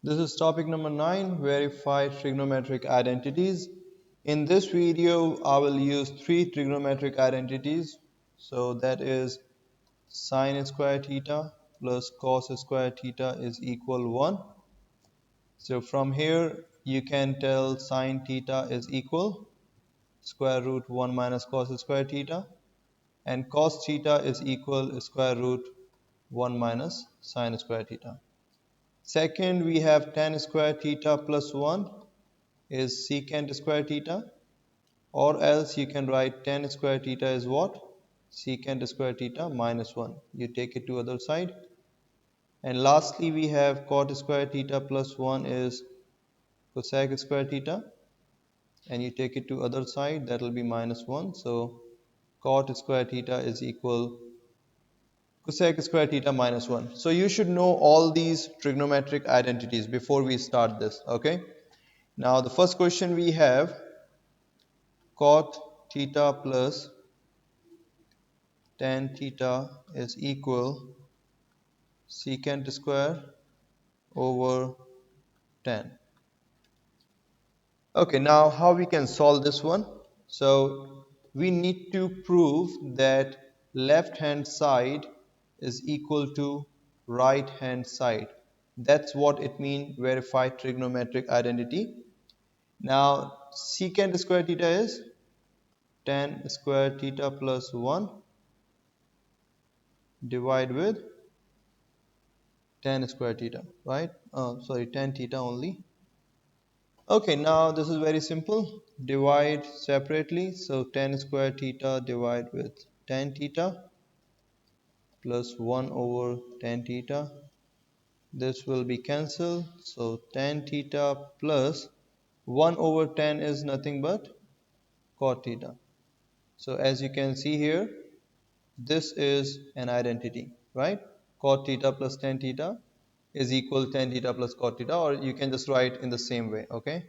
This is topic number 9, verify trigonometric identities. In this video, I will use three trigonometric identities. So that is sine square theta plus cos square theta is equal 1. So from here, you can tell sine theta is equal square root 1 minus cos square theta, and cos theta is equal square root 1 minus sine square theta. Second, we have tan square theta plus 1 is secant square theta, or else you can write tan square theta is what? Secant square theta minus 1. You take it to other side. And lastly, we have cot square theta plus 1 is cosec square theta, and you take it to other side, that will be minus 1. So cot square theta is equal cosec square theta minus 1. So you should know all these trigonometric identities before we start this, okay? Now the first question we have cot theta plus tan theta is equal secant square over tan. Okay, now how we can solve this one? So we need to prove that left hand side is equal to right hand side. That's what it means verify trigonometric identity. Now secant square theta is tan square theta plus 1 divide with tan square theta, right? Sorry, tan theta only. Okay, now this is very simple. Divide separately. So tan square theta divide with tan theta plus 1 over tan theta. This will be cancelled. So tan theta plus 1 over tan is nothing but cot theta. So as you can see here, this is an identity, right? Cot theta plus tan theta is equal tan theta plus cot theta, or you can just write in the same way, okay?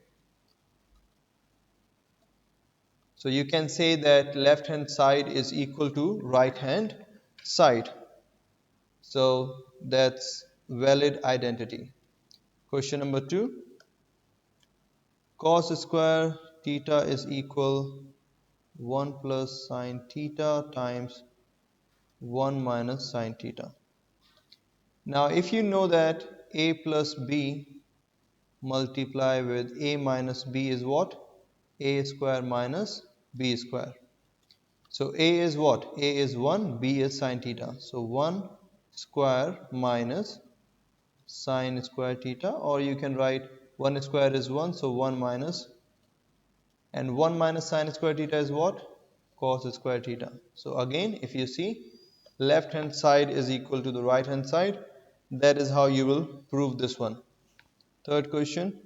So you can say that left hand side is equal to right hand side. So that's valid identity. Question number 2. Cos square theta is equal 1 plus sine theta times 1 minus sine theta. Now if you know that a plus b multiply with a minus b is what? A square minus b square. So a is what? A is 1, b is sine theta. So 1 square minus sine square theta, or you can write 1 square is 1, so 1 minus, and 1 minus sine square theta is what? Cos square theta. So again, if you see, left hand side is equal to the right hand side. That is how you will prove this one. Third question.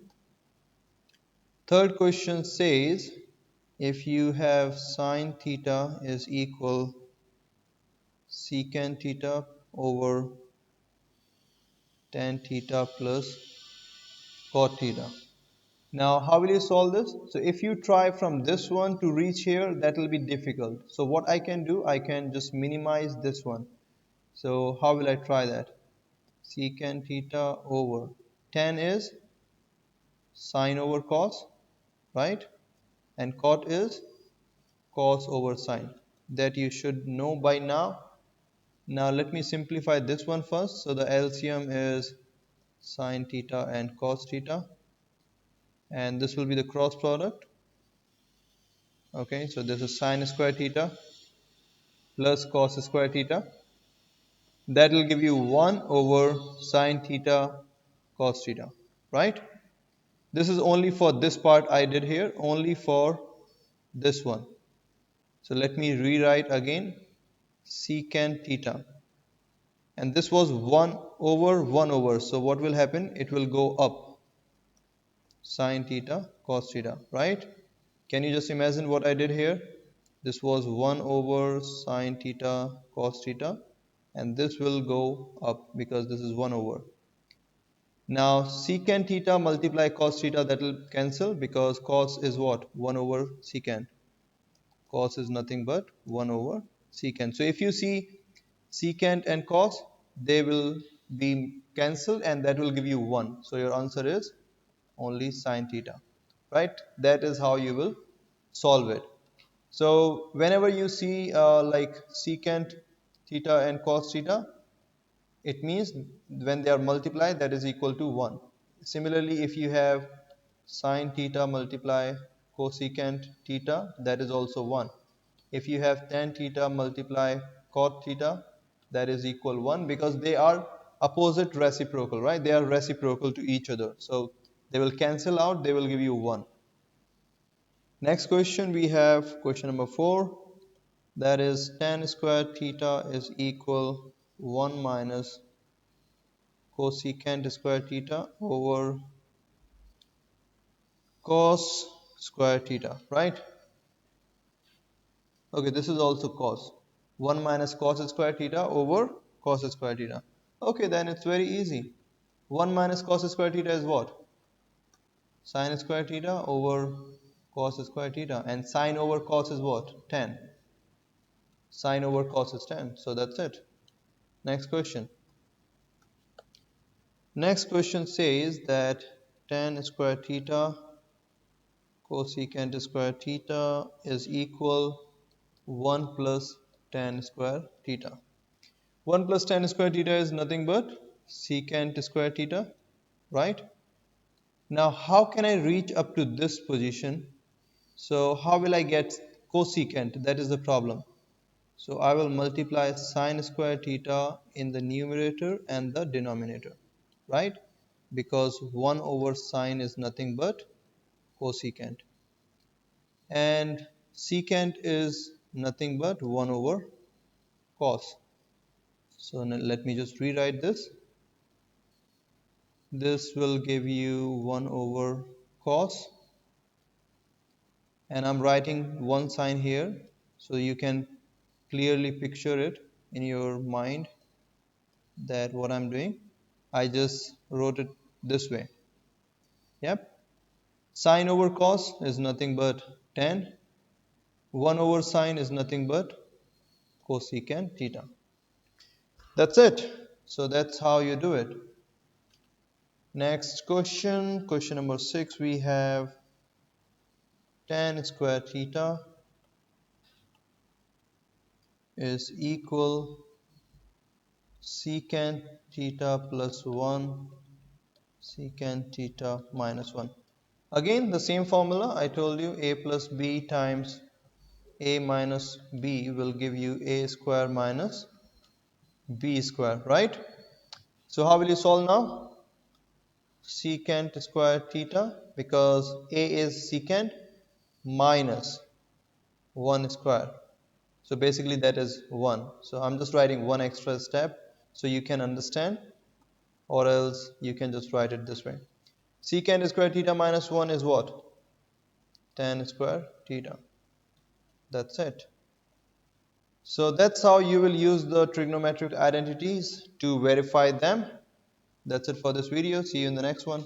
Third question says, if you have sine theta is equal secant theta over tan theta plus cot theta. Now how will you solve this? So if you try from this one to reach here, that will be difficult. So what I can do, I can just minimize this one. So how will I try that? Secant theta over tan is sine over cos, right? And cot is cos over sine. That you should know by now. Now let me simplify this one first. So the LCM is sine theta and cos theta, and this will be the cross product. Okay, so this is sine square theta plus cos square theta. That will give you 1 over sine theta cos theta, right? This is only for this part I did here, only for this one. So let me rewrite again secant theta, and this was 1 over 1 over. So what will happen? It will go up, sine theta cos theta, right? Can you just imagine what I did here? This was 1 over sine theta cos theta, and this will go up because this is 1 over. Now secant theta multiply cos theta, that will cancel because cos is what? 1 over secant. Cos is nothing but 1 over secant. So if you see secant and cos, they will be cancelled and that will give you 1. So your answer is only sine theta, right? That is how you will solve it. So whenever you see like secant theta and cos theta, it means when they are multiplied, that is equal to 1. Similarly, if you have sine theta multiply cosecant theta, that is also 1. If you have tan theta multiply cot theta, that is equal 1, because they are opposite reciprocal, right? They are reciprocal to each other. So they will cancel out, they will give you 1. Next question, we have question number 4. That is tan square theta is equal 1 minus cosecant square theta over cos square theta, right? Okay, this is also cos. 1 minus cos square theta over cos square theta. Okay, then it's very easy. 1 minus cos square theta is what? Sin square theta over cos square theta. And sine over cos is what? Tan. Sine over cos is tan. So that's it. Next question. Next question says that tan square theta cosecant square theta is equal 1 plus tan square theta. 1 plus tan square theta is nothing but secant square theta, right? Now, how can I reach up to this position? So, how will I get cosecant? That is the problem. So, I will multiply sine square theta in the numerator and the denominator, right? Because 1 over sine is nothing but cosecant. And secant is nothing but 1 over cos. So now let me just rewrite this. This will give you 1 over cos, and I'm writing one sign here so you can clearly picture it in your mind that what I'm doing. I just wrote it this way. Yep. Sine over cos is nothing but tan. 1 over sine is nothing but cosecant theta. That's it. So that's how you do it. Next question, question number 6, we have tan square theta is equal secant theta plus 1 secant theta minus 1. Again, the same formula I told you, a plus b times a minus b will give you a square minus b square, right? So how will you solve now? Secant square theta, because a is secant minus 1 square. So basically that is 1. So I'm just writing one extra step so you can understand, or else you can just write it this way. Secant square theta minus 1 is what? Tan square theta. That's it. So that's how you will use the trigonometric identities to verify them. That's it for this video. See you in the next one.